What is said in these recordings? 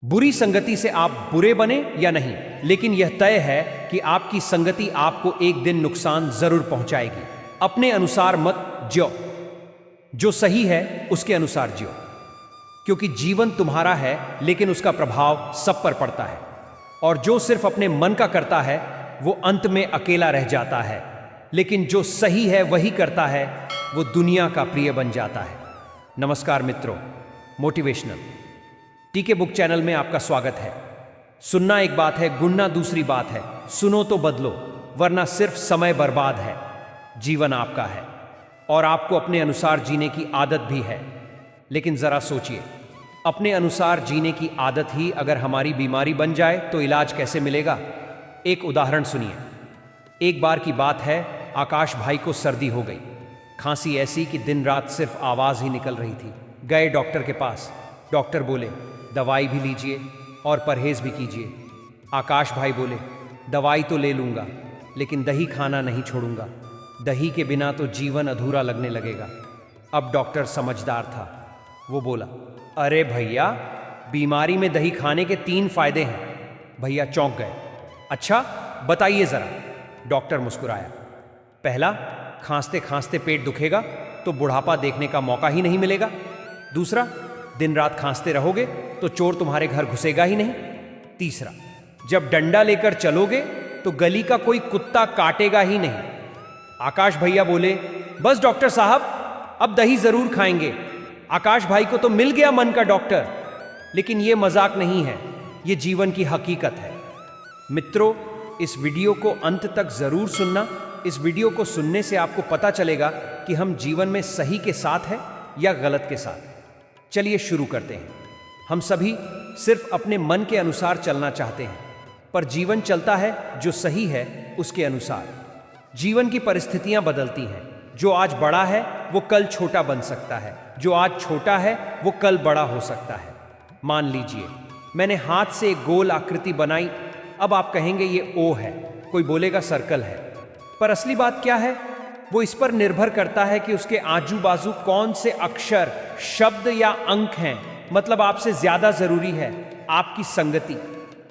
बुरी संगति से आप बुरे बने या नहीं, लेकिन यह तय है कि आपकी संगति आपको एक दिन नुकसान जरूर पहुंचाएगी। अपने अनुसार मत जियो, जो सही है उसके अनुसार जियो, क्योंकि जीवन तुम्हारा है लेकिन उसका प्रभाव सब पर पड़ता है। और जो सिर्फ अपने मन का करता है वो अंत में अकेला रह जाता है, लेकिन जो सही है वही करता है वो दुनिया का प्रिय बन जाता है। नमस्कार मित्रों, मोटिवेशनल टीके बुक चैनल में आपका स्वागत है। सुनना एक बात है, गुणना दूसरी बात है। सुनो तो बदलो, वरना सिर्फ समय बर्बाद है। जीवन आपका है और आपको अपने अनुसार जीने की आदत भी है। लेकिन जरा सोचिए, अपने अनुसार जीने की आदत ही अगर हमारी बीमारी बन जाए तो इलाज कैसे मिलेगा? एक उदाहरण सुनिए। एक बार की बात है, आकाश भाई को सर्दी हो गई। खांसी ऐसी कि दिन रात सिर्फ आवाज ही निकल रही थी। गए डॉक्टर के पास। डॉक्टर बोले दवाई भी लीजिए और परहेज भी कीजिए। आकाश भाई बोले दवाई तो ले लूंगा लेकिन दही खाना नहीं छोड़ूंगा। दही के बिना तो जीवन अधूरा लगने लगेगा। अब डॉक्टर समझदार था, वो बोला अरे भैया, बीमारी में दही खाने के 3 फायदे हैं। भैया चौंक गए। अच्छा बताइए जरा। डॉक्टर मुस्कुराया। पहला, खांसते खांसते पेट दुखेगा तो बुढ़ापा देखने का मौका ही नहीं मिलेगा। दूसरा, दिन रात खांसते रहोगे तो चोर तुम्हारे घर घुसेगा ही नहीं। तीसरा, जब डंडा लेकर चलोगे तो गली का कोई कुत्ता काटेगा ही नहीं। आकाश भैया बोले बस डॉक्टर साहब, अब दही जरूर खाएंगे। आकाश भाई को तो मिल गया मन का डॉक्टर। लेकिन यह मजाक नहीं है, यह जीवन की हकीकत है। मित्रों, इस वीडियो को अंत तक जरूर सुनना। इस वीडियो को सुनने से आपको पता चलेगा कि हम जीवन में सही के साथ हैं या गलत के साथ। चलिए शुरू करते हैं। हम सभी सिर्फ अपने मन के अनुसार चलना चाहते हैं, पर जीवन चलता है जो सही है उसके अनुसार। जीवन की परिस्थितियां बदलती हैं। जो आज बड़ा है वो कल छोटा बन सकता है, जो आज छोटा है वो कल बड़ा हो सकता है। मान लीजिए मैंने हाथ से एक गोल आकृति बनाई। अब आप कहेंगे ये ओ है, कोई बोलेगा सर्कल है। पर असली बात क्या है? वो इस पर निर्भर करता है कि उसके आजू बाजू कौन से अक्षर, शब्द या अंक हैं। मतलब आपसे ज्यादा जरूरी है आपकी संगति।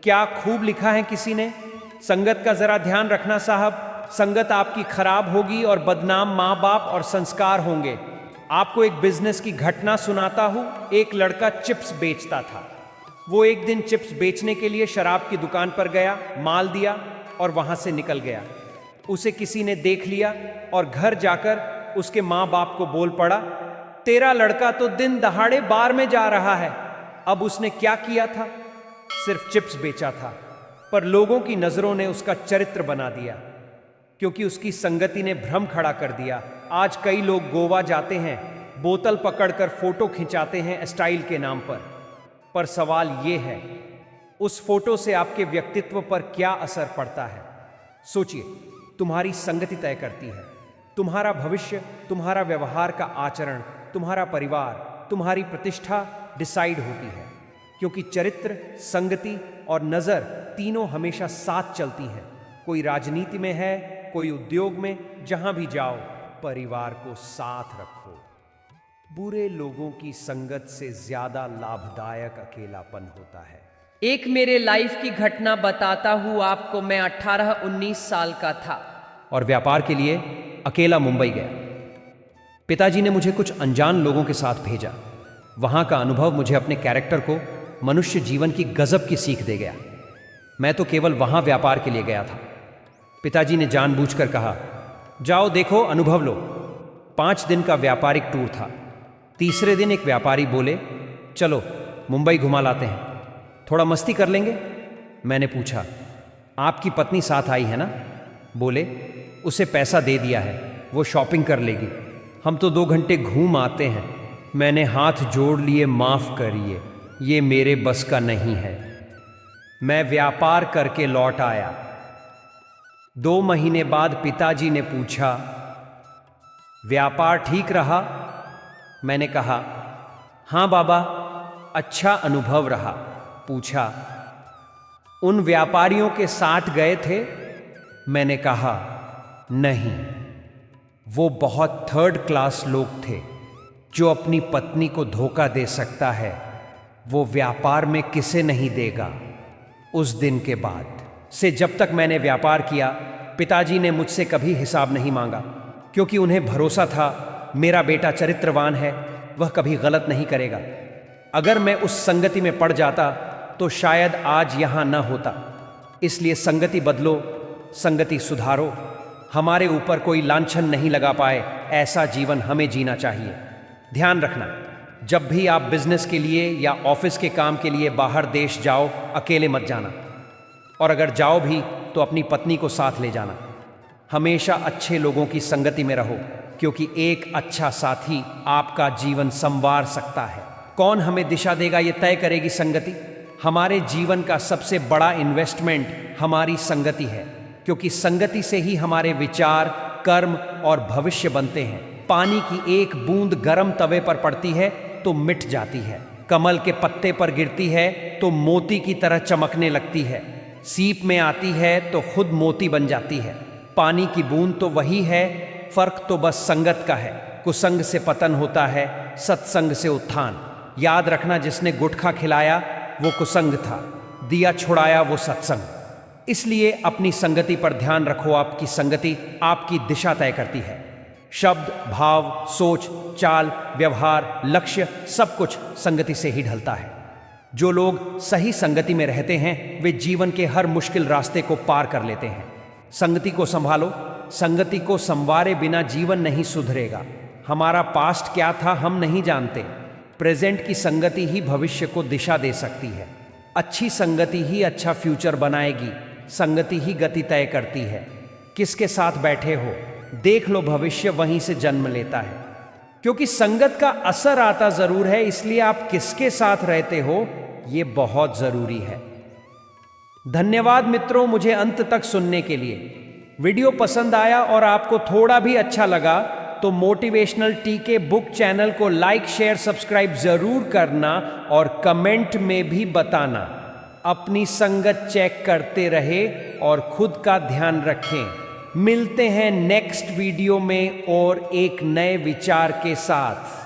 क्या खूब लिखा है किसी ने, संगत का जरा ध्यान रखना साहब। संगत आपकी खराब होगी और बदनाम माँ बाप और संस्कार होंगे। आपको एक बिजनेस की घटना सुनाता हूं। एक लड़का चिप्स बेचता था। वो एक दिन चिप्स बेचने के लिए शराब की दुकान पर गया, माल दिया और वहां से निकल गया। उसे किसी ने देख लिया और घर जाकर उसके माँ बाप को बोल पड़ा, तेरा लड़का तो दिन दहाड़े बार में जा रहा है। अब उसने क्या किया था? सिर्फ चिप्स बेचा था, पर लोगों की नजरों ने उसका चरित्र बना दिया, क्योंकि उसकी संगति ने भ्रम खड़ा कर दिया। आज कई लोग गोवा जाते हैं, बोतल पकड़कर फोटो खिंचाते हैं स्टाइल के नाम पर सवाल यह है, उस फोटो से आपके व्यक्तित्व पर क्या असर पड़ता है? सोचिए, तुम्हारी संगति तय करती है तुम्हारा भविष्य, तुम्हारा व्यवहार का आचरण, तुम्हारा परिवार, तुम्हारी प्रतिष्ठा डिसाइड होती है। क्योंकि चरित्र, संगति और नजर तीनों हमेशा साथ चलती हैं। कोई राजनीति में है, कोई उद्योग में, जहां भी जाओ परिवार को साथ रखो। बुरे लोगों की संगत से ज्यादा लाभदायक अकेलापन होता है। एक मेरे लाइफ की घटना बताता हूँ आपको। मैं 18-19 साल का था और व्यापार के लिए अकेला मुंबई गया। पिताजी ने मुझे कुछ अनजान लोगों के साथ भेजा। वहां का अनुभव मुझे अपने कैरेक्टर को, मनुष्य जीवन की गजब की सीख दे गया। मैं तो केवल वहां व्यापार के लिए गया था। पिताजी ने जानबूझकर कहा, जाओ देखो, अनुभव लो। 5 दिन का व्यापारिक टूर था। तीसरे दिन एक व्यापारी बोले, चलो मुंबई घुमा लाते हैं, थोड़ा मस्ती कर लेंगे। मैंने पूछा, आपकी पत्नी साथ आई है ना? बोले, उसे पैसा दे दिया है, वो शॉपिंग कर लेगी, हम तो 2 घंटे घूम आते हैं। मैंने हाथ जोड़ लिए, माफ करिए, ये मेरे बस का नहीं है। मैं व्यापार करके लौट आया। 2 महीने बाद पिताजी ने पूछा, व्यापार ठीक रहा? मैंने कहा, हाँ बाबा, अच्छा अनुभव रहा। पूछा, उन व्यापारियों के साथ गए थे? मैंने कहा, नहीं, वो बहुत 3rd क्लास लोग थे। जो अपनी पत्नी को धोखा दे सकता है वो व्यापार में किसे नहीं देगा। उस दिन के बाद से जब तक मैंने व्यापार किया, पिताजी ने मुझसे कभी हिसाब नहीं मांगा, क्योंकि उन्हें भरोसा था मेरा बेटा चरित्रवान है, वह कभी गलत नहीं करेगा। अगर मैं उस संगति में पड़ जाता तो शायद आज यहां न होता। इसलिए संगति बदलो, संगति सुधारो। हमारे ऊपर कोई लांछन नहीं लगा पाए, ऐसा जीवन हमें जीना चाहिए। ध्यान रखना, जब भी आप बिजनेस के लिए या ऑफिस के काम के लिए बाहर देश जाओ, अकेले मत जाना, और अगर जाओ भी तो अपनी पत्नी को साथ ले जाना। हमेशा अच्छे लोगों की संगति में रहो, क्योंकि एक अच्छा साथी आपका जीवन संवार सकता है। कौन हमें दिशा देगा ये तय करेगी संगति। हमारे जीवन का सबसे बड़ा इन्वेस्टमेंट हमारी संगति है, क्योंकि संगति से ही हमारे विचार, कर्म और भविष्य बनते हैं। पानी की एक बूंद गर्म तवे पर पड़ती है तो मिट जाती है, कमल के पत्ते पर गिरती है तो मोती की तरह चमकने लगती है, सीप में आती है तो खुद मोती बन जाती है। पानी की बूंद तो वही है, फर्क तो बस संगत का है। कुसंग से पतन होता है, सत्संग से उत्थान। याद रखना, जिसने गुटखा खिलाया वो कुसंग था, दिया छुड़ाया वो सत्संग। इसलिए अपनी संगति पर ध्यान रखो। आपकी संगति आपकी दिशा तय करती है। शब्द, भाव, सोच, चाल, व्यवहार, लक्ष्य सब कुछ संगति से ही ढलता है। जो लोग सही संगति में रहते हैं वे जीवन के हर मुश्किल रास्ते को पार कर लेते हैं। संगति को संभालो, संगति को संवारे बिना जीवन नहीं सुधरेगा। हमारा पास्ट क्या था हम नहीं जानते, प्रेजेंट की संगति ही भविष्य को दिशा दे सकती है। अच्छी संगति ही अच्छा फ्यूचर बनाएगी। संगति ही गति तय करती है। किसके साथ बैठे हो देख लो, भविष्य वहीं से जन्म लेता है। क्योंकि संगत का असर आता जरूर है, इसलिए आप किसके साथ रहते हो ये बहुत जरूरी है। धन्यवाद मित्रों, मुझे अंत तक सुनने के लिए। वीडियो पसंद आया और आपको थोड़ा भी अच्छा लगा तो मोटिवेशनल टीके बुक चैनल को लाइक, शेयर, सब्सक्राइब जरूर करना और कमेंट में भी बताना। अपनी संगत चेक करते रहे और खुद का ध्यान रखें। मिलते हैं नेक्स्ट वीडियो में और एक नए विचार के साथ।